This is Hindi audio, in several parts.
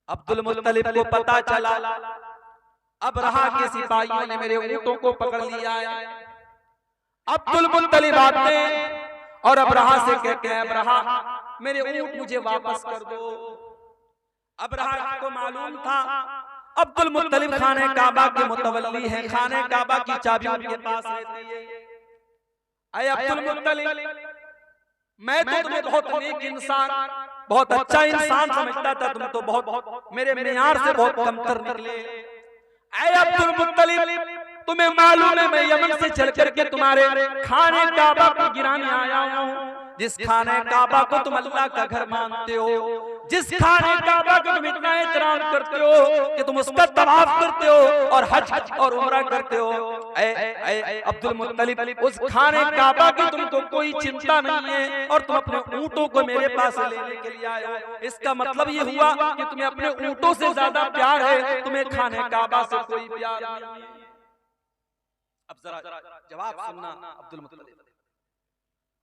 अब्दुल मुत्तलिब को पता चला अबरहा के सिपाहियों ने मेरे ऊँटों को पकड़ लिया है। अब्दुल मुत्तलिब आते और अबरहा से कहते हैं, अबरहा मेरे ऊँट मुझे वापस कर दो। अबरहा को मालूम था अब्दुल मुत्तलिब खाने काबा के मुतवल्ली हैं, खाने काबा की चाबी उनके पास रहती है। अरे अब्दुल मुत्तलिब, मैं तो तुम्हें बहुत नेक इंसान, बहुत अच्छा इंसान समझता था, तुम तो बहुत मेरे मेयार से बहुत कमतर निकले। अरे अब्दुल मुत्तलिब, तुम्हें मालूम है मैं यमन से चल करके तुम्हारे खाने काबा को गिराने आया हूँ। जिस खाने काबा को तुम अल्लाह का घर मानते हो, जिस खाने काबा को तुम इतना एहतराम करते हो कि तुम उसका तवाफ करते हो और हज और उम्रा करते हो। अब्दुल मुत्तलिब, उस खाने काबा की तुमको कोई चिंता नहीं है और तुम अपने ऊँटों को मेरे पास लेने के लिए आए हो। इसका मतलब ये हुआ कि तुम्हें अपने ऊँटों से ज्यादा प्यार है, तुम्हें खाने काबा से कोई प्यार नहीं है। अब जरा जवाब सुनना अब्दुल मुत्तलिब।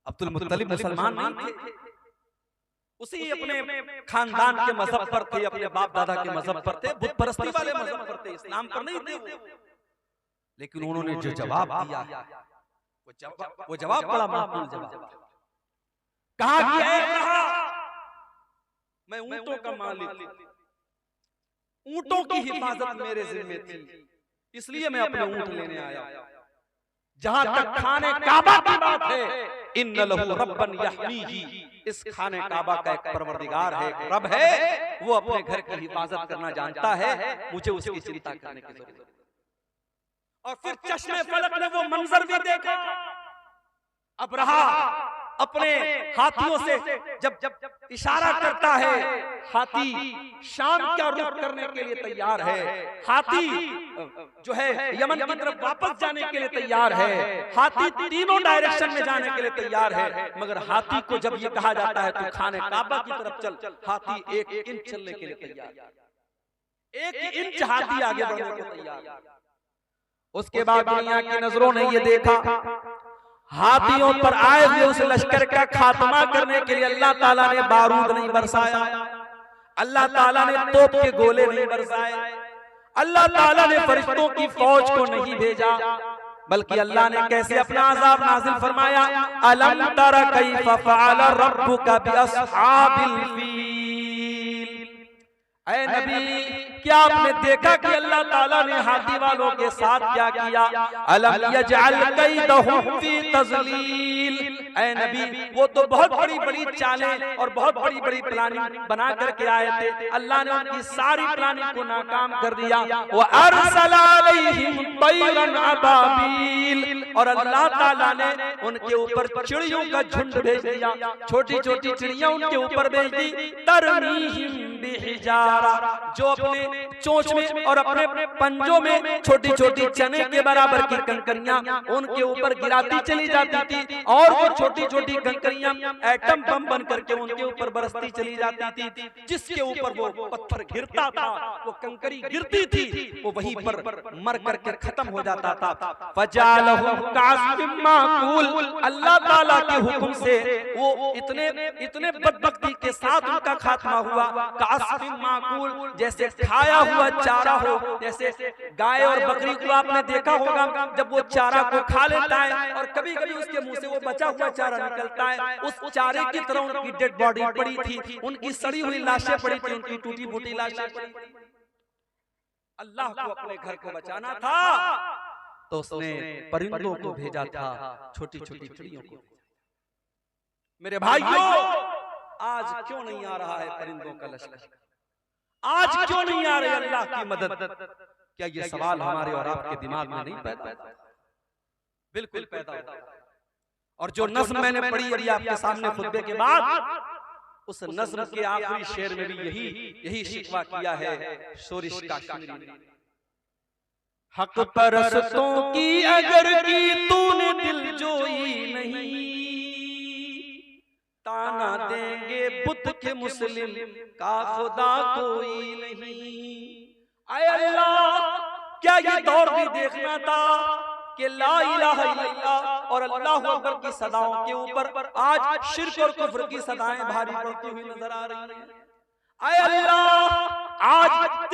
अब्दुल मुत्तलिब मुसलमान नहीं थे, उसी अपने खानदान के मजहब पर थे, अपने बाप दादा के मजहब पर थे, बुत परस्ती वाले मजहब पर थे, इस्लाम पर नहीं थे वो। लेकिन उन्होंने जो जवाब दिया वो जवाब बड़ा माकूल जवाब। कहा मैं ऊँटों का मालिक, ऊँटों की हिफाजत मेरे जिम्मे थी, इसलिए मैं अपने ऊँट लेने आया। जहां तक खाने काबा की बात है, इन्न लहू रब्बन यहमीही, इस खाने काबा का एक परवरदिगार है, एक रब है, वो अपने घर की हिफाजत करना जानता है, मुझे उसकी चिंता करने की जरूरत है। और फिर चश्मे फलक ने वो मंजर भी देखा। अबरहा अपने हाथियों से जब इशारा करता है, हाथी शाम का रुख करने के लिए तैयार है, हाथी जो है यमन की तरफ वापस जाने के लिए तैयार है, हाथी तीनों डायरेक्शन में जाने के लिए तैयार है। मगर हाथी को जब ये कहा जाता है तो खाने काबा की तरफ चल, हाथी 1 इंच चलने के लिए तैयार, 1 इंच हाथी आगे बढ़ने को तैयार। उसके बाद दुनिया की नजरों ने ये देखा, हाथियों पर आए हुए उस लश्कर का खात्मा करने के लिए अल्लाह ताला ने बारूद नहीं बरसाया, अल्लाह ताला ने तोप के गोले नहीं बरसाए, अल्लाह ताला ने फरिश्तों की फौज को नहीं भेजा, बल्कि अल्लाह ने कैसे अपना अज़ाब नाज़िल फरमाया। अलम तरा कैफ़ फ़अल रब्बुका बिअस्हाबिल फील। ऐ नबी, क्या आपने देखा कि अल्लाह ताला ने हाथी वालों के साथ क्या किया? अलम यजअल कैदहुम फी तज़लील। ऐ नबी, वो तो बहुत बड़ी बड़ी चालें और बहुत बड़ी बड़ी प्लानिंग बना करके आए थे, अल्लाह ने उनकी सारी प्लानिंग को नाकाम कर दिया। व अरसल अलैहिम तैरन अबाबील, और अल्लाह ताला ने उनके ऊपर चिड़ियों का झुंड भेज दिया, छोटी छोटी चिड़ियां उनके ऊपर भेज दी। तरमीहिम बिहिजारा, जो अपने चोंच में और अपने पंजों में छोटी छोटी चने के बराबर की कंकरियां उनके ऊपर गिराती चली जाती थी, और वो छोटी छोटी कंकरियां एटम बम बन करके उनके ऊपर बरसती चली जाती थी। जिसके ऊपर वो पत्थर गिरता था, वो कंकरी गिरती थी, वो वहीं पर मर करके खत्म हो जाता था। फजालहु कासिम माकूल, अल्लाह ताला के हुक्म से वो इतने बदबख्ती के साथ उनका खात्मा हुआ। कासिम माकूल, जैसे खाया हुआ चारा हो, जैसे गाय और बकरी को आपने देखा होगा जब वो चारा को खा लेता है और कभी कभी उसके मुंह से वो बचा हुआ चारा निकलता है, उस चारे की तरह उनकी डेड बॉडी पड़ी थी, उनकी सड़ी हुई लाशें पड़ी थी, उनकी टूटी फूटी लाशें पड़ी थी। अल्लाह को अपने घर को बचाना था तो उसने परिंदों को भेजा था, छोटी छोटी चिड़ियों को। मेरे भाइयों, आज क्यों नहीं आ रहा है परिंदों का लश्कर? आज क्यों नहीं आ रही अल्लाह की मदद? क्या ये सवाल हमारे और आपके दिमाग में नहीं पैदा? बिल्कुल पैदा होता है। और जो नज़्म मैंने पढ़ी अभी आपके सामने खुतबे के बाद, उस नज़्म के आखिरी शेर में भी यही शिकवा किया है शोरिश काश्मीरी ने। हक परस्तों की अगर की तूने दिल जोई नहीं, ताना देंगे बुत के मुस्लिम का खुदा कोई नहीं। आए अल्लाह, क्या ये दौर भी देखना था कि ला इलाहा इल्लल्लाह और अल्लाहु अकबर की सदाओं के ऊपर आज शिर्क और कुफ्र की सदाएं भारी पड़ती हुई नजर आ रही हैं। आए अल्लाह,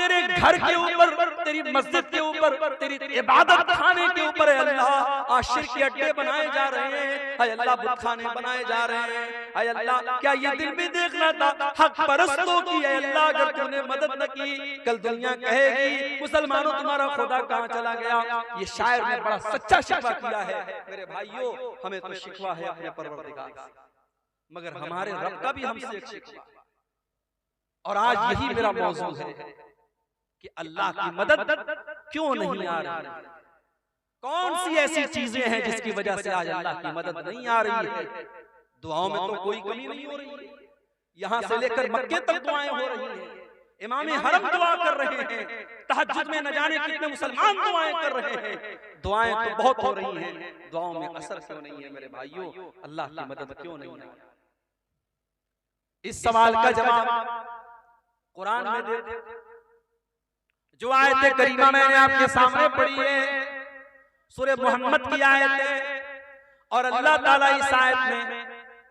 तेरे घर के ऊपर, तेरी मस्जिद के ऊपर, तेरी इबादत खाने के ऊपर है अल्लाह आशिर के अड्डे बनाए जा रहे हैं, है अल्लाह बुत खाने बनाए जा रहे हैं, है अल्लाह क्या ये दिल भी देखना था हक परस्तों की, है अल्लाह अगर तूने मदद न की कल दुनिया कहेगी मुसलमानों तुम्हारा खुदा कहाँ चला गया। ये शायर ने बड़ा सच्चा शिकवा किया है मेरे भाइयों, हमें तो शिकवा है अपने परवरदिगार से, मगर हमारे रब का भी हमसे एक शिकवा। और आज यही मेरा मौजू है कि अल्लाह की मदद क्यों नहीं आ रही, कौन सी ऐसी चीजें हैं जिसकी वजह से आज अल्लाह की मदद नहीं आ रही है। दुआओं में तो कोई कमी नहीं हो रही है, यहां से लेकर मक्के तक दुआएं हो रही हैं, इमाम हरम दुआ कर रहे हैं, तहज्जुद में न जाने कितने मुसलमान दुआएं कर रहे हैं, दुआएं तो बहुत हो रही हैं, दुआओं में असर क्यों नहीं है मेरे भाइयों, अल्लाह की मदद क्यों नहीं है। इस सवाल का जवाब कुरान में दे, जो आयत करीमा मैंने आपके सामने पढ़ी है सूरह मोहम्मद की आयत है, और अल्लाह ताला इस आयत में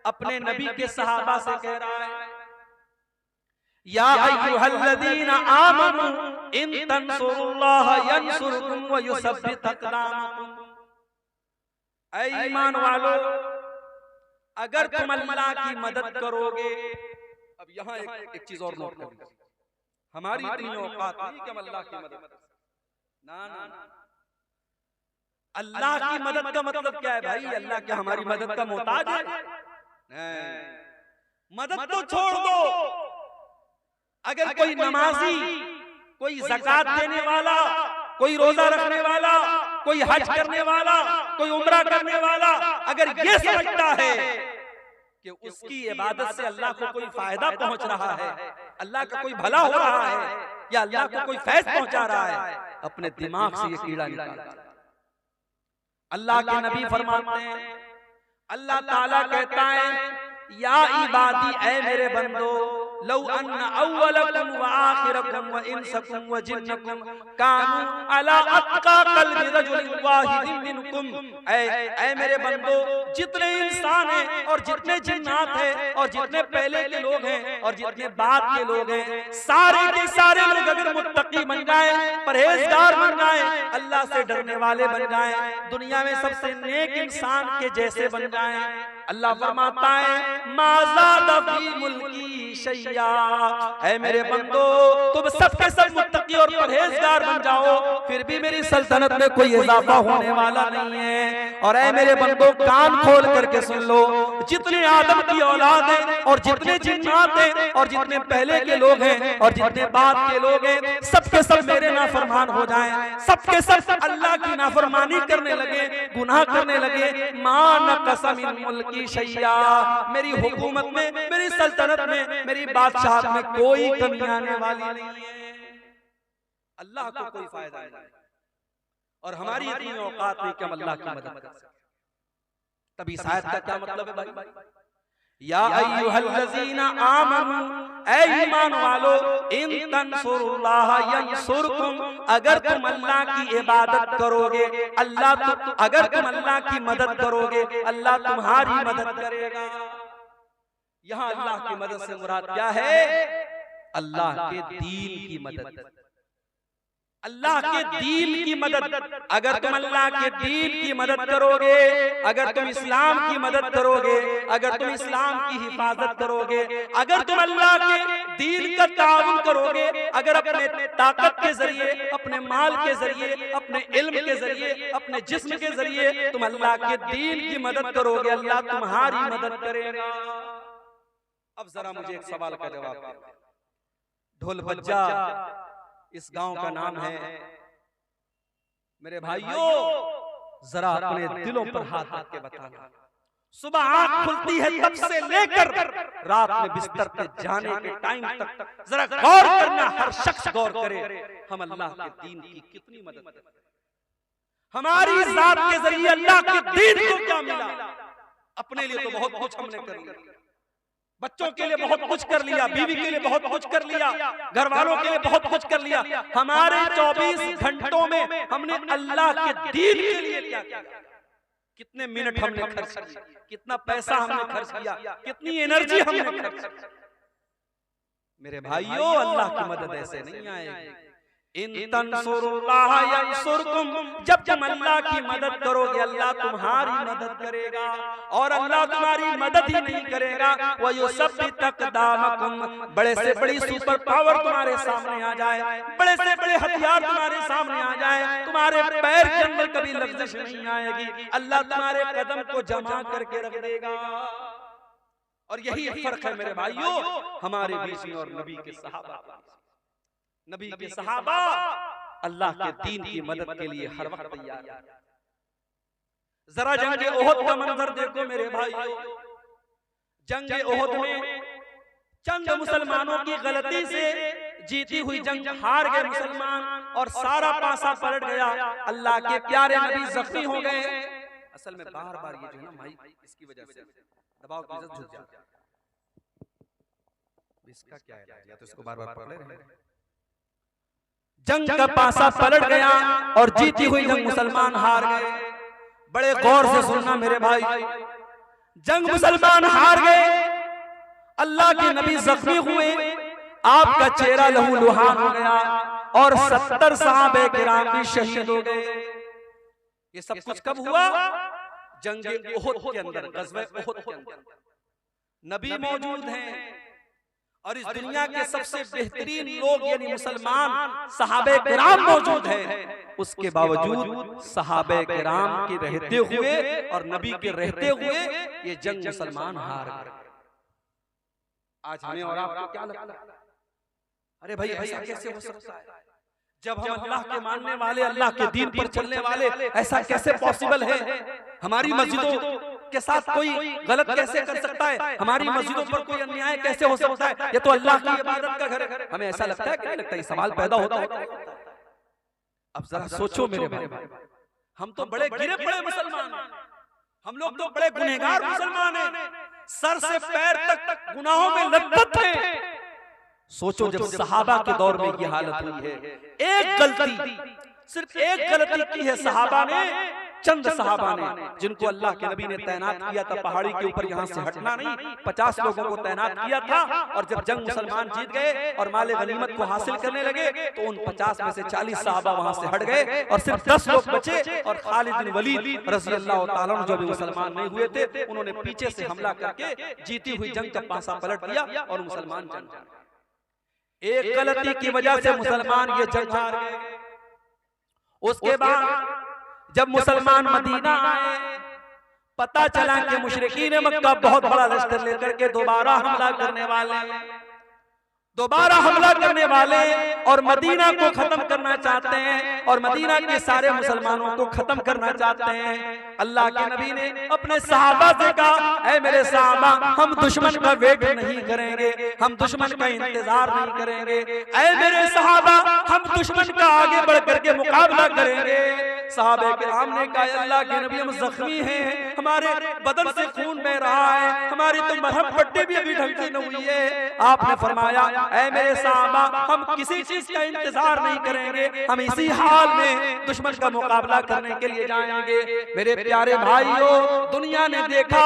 अपने नबी के सहाबा से कह रहा है या अय्युहल्लज़ीना आमनू इन तंसुरुल्लाह यंसुरकुम व युसब्बित अक़दामकुम, ऐ ईमान वालो अगर तुम अल्लाह की मदद करोगे। अब यहाँ एक चीज और नोट कर लीजिए, हमारी इतनी औकात नहीं कि हम अल्लाह की मदद, ना ना अल्लाह की मदद का मतलब क्या है भाई, अल्लाह क्या हमारी मदद का मोहताज है? नहीं, मदद तो छोड़ दो, अगर कोई नमाजी, कोई ज़कात देने वाला, कोई रोजा रखने वाला, कोई हज करने वाला, कोई उम्रा करने वाला अगर ये समझता है कि उसकी इबादत से अल्लाह को कोई फायदा पहुंच रहा है, अल्लाह का कोई भला हो रहा है, या अल्लाह को कोई फैज पहुंचा रहा है, अपने दिमाग से ये कीड़ा निकाल। अल्लाह के नबी फरमाते हैं, अल्लाह ताला कहता है या इबादी, ऐ मेरे बंदो, लौ अन्न अव्वलकुम व आखिरकुम व इंसकुम व जिन्नकुम कानू अला अत्का कल्बि रजुलिन वाहिदिन मिनकुम, ऐ मेरे बंदो, जितने इंसान हैं और जितने जिन्नात हैं और जितने पहले के लोग हैं और जितने बाद के लोग हैं, सारे के सारे लोग अगर मुत्तकी बन जाए, परहेजगार बन जाए, अल्लाह से डरने वाले बन जाए, दुनिया में सबसे नेक इंसान के जैसे बन जाए, अल्लाह फरमाता है माज़ादा फी मुल्की शैया, ऐ मेरे बंदो तुम सबके सब मुत्तकी और परहेजगार बन जाओ, फिर भी मेरी सल्तनत में कोई इजाफा होने वाला नहीं है। और ऐ मेरे बंदो कान खोल करके सुन लो, जितने आदम की औलाद हैं और जितने जिन्नात हैं और जितने पहले के लोग हैं और जितने बाद के लोग हैं, सबके सब मेरे नाफरमान हो जाएं, सबके सब अल्लाह की नाफरमानी करने लगे, गुनाह करने लगे, मा नक़सा मिन मुल्की शैया, मेरी हुकूमत में, मेरी सल्तनत में, मेरी बादशाहत में कोई कमी आने वाली नहीं है, अल्लाह को कोई फायदा नहीं। और हमारी इतनी औकात नहीं कि हम अल्लाह की मदद कर सकें। तभी इस आयत का क्या मतलब है भाई, या अय्युहल्लज़ीना आमनू, ऐ ईमान वालो, इन तंसुरुल्लाह यंसुरकुम, अगर तुम अल्लाह की इबादत करोगे, अगर तुम अल्लाह की मदद करोगे, अल्लाह तुम्हारी मदद करेगा। यहाँ अल्लाह की मदद से मुराद क्या है? अल्लाह के दीन की मदद, अल्लाह के दीन की मदद। अगर तुम अल्लाह के दीन की मदद करोगे, अगर तुम इस्लाम की मदद करोगे, अगर तुम इस्लाम की हिफाजत करोगे, अगर तुम अल्लाह के दीन का ताउन करोगे, अगर अपने ताकत के जरिए, अपने माल के जरिए, अपने इल्म के जरिए, अपने जिस्म के जरिए तुम अल्लाह के दीन की मदद करोगे, अल्लाह तुम्हारी मदद करेगा। अब जरा मुझे एक सवाल का जवाब दो, ढोल बज्जा इस गांव का नाम है, मेरे भाइयों जरा अपने दिलों पर हाथ रख के बताना, सुबह आंख खुलती है तब से लेकर रात में बिस्तर पे जाने के टाइम तक जरा गौर करना, हर शख्स गौर करे, हम अल्लाह के दीन की कितनी मदद करें, हमारी जात के जरिए अल्लाह के दीन को क्या मिला। अपने लिए तो बहुत कुछ हमने कर लिया, बच्चों के लिए बहुत कुछ कर लिया, बीवी के लिए बहुत कुछ कर लिया, घर वालों के लिए बहुत कुछ कर लिया, हमारे 24 घंटों में हमने अल्लाह के दीन के लिए क्या किया? कितने मिनट हमने खर्च किया, कितना पैसा हमने खर्च किया, कितनी एनर्जी हमने खर्च की। मेरे भाइयों अल्लाह की मदद ऐसे नहीं आएगी, इन तंसुरुल्लाह यंसुरकुम, जब तुम अल्लाह की मदद करोगे अल्लाह तुम्हारी मदद करेगा। और अल्लाह तुम्हारी मदद ही नहीं करेगा व युसब्बित अक़दामकुम, बड़े से बड़ी सुपर पावर तुम्हारे सामने आ जाए, बड़े से बड़े हथियार तुम्हारे सामने आ जाए, तुम्हारे पैर के अंदर कभी लफ्ज़िश नहीं आएगी, अल्लाह तुम्हारे कदम को जमा करके रख देगा। और यही फर्क है मेरे भाइयों हमारे बीच में और नबी के सहाबा। नबी के सहाबा अल्लाह के दीन की मदद के लिए हर वक्त तैयार हैं। जरा जंग ओहद का मंजर देखो मेरे भाइयों। जंग ओहद में चंद मुसलमानों की गलती से जीती हुई जंग हार गए मुसलमान और सारा पासा पलट गया। अल्लाह के प्यारे नबी जख्मी हो गए। असल में बार बार ये जो है ना माइक इसकी वजह से दबाव की वजह से झुक जाता है। इसका क्या इलाज, या तो इसको बार बार पकड़े रहे। जंग का पासा पलट गया और जीती हुई जंग मुसलमान हार गए। बड़े गौर से सुनना मेरे भाई, जंग मुसलमान हार गए, अल्लाह के नबी जख्मी हुए, आपका चेहरा लहू लुहान हो गया और 70 सहाबे किराम भी शहीद हो गए। ये सब कुछ कब हुआ? जंग ओहद के अंदर, गज़वे ओहद के अंदर नबी मौजूद हैं और इस दुनिया के सबसे बेहतरीन लोग यानी मुसलमान सहाबे किराम मौजूद हैं। उसके बावजूद सहाबे किराम के रहते हुए और नबी के रहते हुए ये जंग मुसलमान हार गए। आज हमें और आपको क्या लगता है? अरे भाई ऐसा कैसे हो सकता है? जब हम अल्लाह के मानने वाले, अल्लाह के दीन पर चलने वाले, ऐसा कैसे पॉसिबल है? हमारी मस्जिदों के साथ कोई गलत कैसे कर सकता है? हमारी मस्जिदों पर कोई अन्याय कैसे हो सकता है? ये तो अल्लाह की इबादत का घर है। हमें ऐसा लगता है कि नहीं लगता? ये सवाल पैदा होता है। अब जरा सोचो मेरे भाई, हम तो बड़े गिरे पड़े मुसलमान हैं, हम लोग तो बड़े गुनहगार मुसलमान हैं, सर से पैर तक गुनाहों में लथपथ हैं। सोचो जब सहाबा के दौर में ये हालत हुई है, एक गलती, सिर्फ एक गलती की है सहाबा ने, चंद सहाबा ने, जिनको अल्लाह के नबी ने तैनात किया था पहाड़ी के ऊपर, यहाँ से हटना नहीं, 50 लोगों को तैनात किया था। और जब जंग मुसलमान जीत गए और माले गनीमत को हासिल करने लगे तो उन 50 में से 40 सहाबा वहां से हट गए और सिर्फ 10 लोग बचे। और खालिद बिन वलीद रज़ी अल्लाह तआला अन्हु जो भी मुसलमान नहीं हुए थे, उन्होंने पीछे से हमला करके जीती हुई जंग का पासा पलट दिया और मुसलमान जंग हार गए। एक गलती की वजह से मुसलमान ये जंग हार गए। उसके बाद जब मुसलमान मदीना आए, पता चला कि मुशरिकीन मक्का बहुत बड़ा लश्कर लेकर के दोबारा हमला करने वाले और मदीना को खत्म करना चाहते हैं और मदीना के सारे मुसलमानों को खत्म करना चाहते हैं। अल्लाह के नबी ने अपने सहाबा से कहा, ऐ मेरे सहाबा, हम दुश्मन का वेट नहीं करेंगे, हम दुश्मन का इंतजार नहीं करेंगे। ऐ मेरे सहाबा, हम दुश्मन का आगे बढ़ करके मुकाबला करेंगे। सहाबे किराम ने कहा, अल्लाह के नबी, हम जख्मी हैं, हमारे बदन से खून बह रहा है, हमारी तो मरहम पट्टी भी अभी ढंग से न हुई है। आपने फरमाया, ऐ मेरे सहाबा, हम किसी चीज का इंतजार नहीं करेंगे, हम इसी हाल में दुश्मन का मुकाबला करने के लिए जाएंगे। मेरे प्यारे भाइयों, दुनिया ने देखा,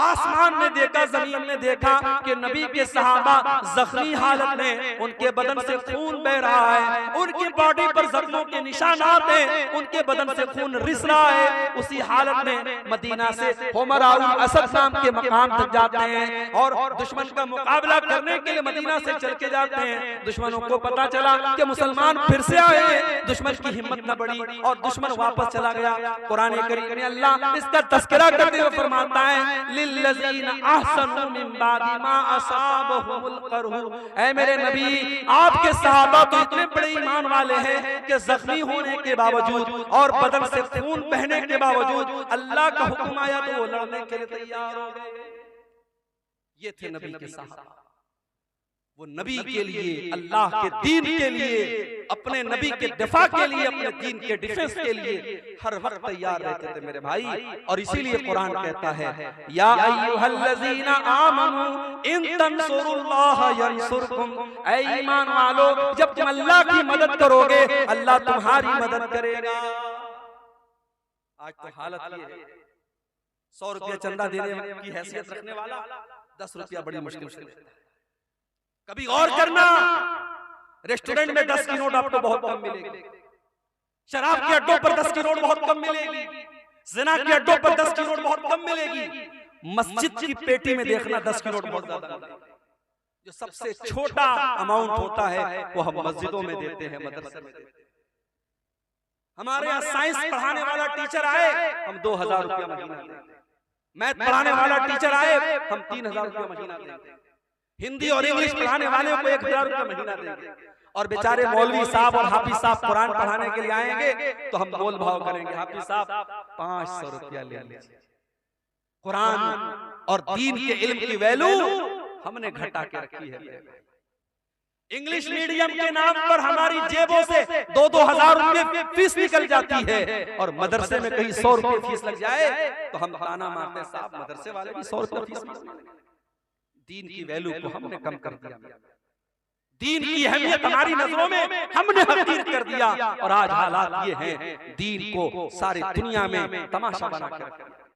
आसमान ने देखा, जमीन ने देखा कि नबी के सहाबा जख्मी हालत में, उनके बदन से खून बह रहा है, उनकी बॉडी पर जख्मों के निशानात हैं, उनके बदन से खून रिस रहा है। उसी हालत में मदीना से हुमराउल असद नाम के मकाम तक जाते हैं और दुश्मन का मुकाबला करने के लिए मदीना से चल के जाते हैं। दुश्मनों को पता चला कि मुसलमान फिर से आए, दुश्मन की हिम्मत न बढ़ी और दुश्मन वापस चला गया। कुरान करीम में अल्लाह इसका तज़किरा करते हुए फरमाता है, लिल्लज़ीना अहसनु मिन बादि मा असाबहुमुल करहु। ऐ मेरे नबी, आपके सहाबा तो इतने बड़े ईमान वाले हैं कि जख्मी होने के बावजूद और बदन से खून बहने के बावजूद अल्लाह का हुक्म आया तो वो लड़ने के लिए तैयार हो गए। ये थे नबी के सहाबा। वो नबी के लिए, अल्लाह के दीन के लिए, अपने नबी के दिफा के लिए, अपने दीन के डिफेंस के लिए हर वक्त तैयार रहते थे मेरे भाई। और इसीलिए कुरान कहता है, या अय्युहल्लज़ीना आमनू इन तंसुरुल्लाह यंसुरकुम। ऐ ईमान वालो, जब तुम अल्लाह की मदद करोगे अल्लाह तुम्हारी मदद करेगा। आज तो हालत ये है, 100 रुपया चंदा देने की हैसियत रखने वाला 10 रुपया बड़ी मुश्किल से। कभी और करना, रेस्टोरेंट में 10 की नोट आपको बहुत कम मिलेगी, शराब के अड्डों पर 10 की नोट बहुत कम मिलेगी, ज़िना के अड्डों पर 10 की नोट बहुत कम मिलेगी। मस्जिद की पेटी में देखना 10 की नोट बहुत ज्यादा मिलेगी। जो सबसे छोटा अमाउंट होता है वो हम मस्जिदों में देते हैं, मदरसे में देते हैं। हमारे यहाँ साइंस पढ़ाने वाला टीचर आए, हम 2000 रुपया महीना देंगे। मैथ पढ़ाने वाला टीचर आए, हम 3000 रुपया महीना देंगे। हिंदी और इंग्लिश पढ़ाने वाले को 1000 रुपया महीना देंगे। और बेचारे मौलवी साहब और हाफिज साहब कुरान पढ़ाने के लिए आएंगे तो हम मोल भाव करेंगे, हाफिज साहब 500 रुपया ले लीजिए। कुरान और दीन के इल्म की वैल्यू हमने घटा के रखी है। इंग्लिश मीडियम के नाम पर हमारी जेबों से 2-2 हजार रुपए फीस निकल जाती है, और मदरसे में कहीं 100 रुपए फीस लग जाए तो हम ताना मारते हैं, साहब मदरसे वाले भी 100 रुपए फीस मांगते हैं। दीन की वैल्यू को हमने कम कर दिया, दीन की अहमियत हमारी नजरों में हमने हकीर कर दिया, और आज हालात ये हैं दीन को सारी दुनिया में तमाशा बना कर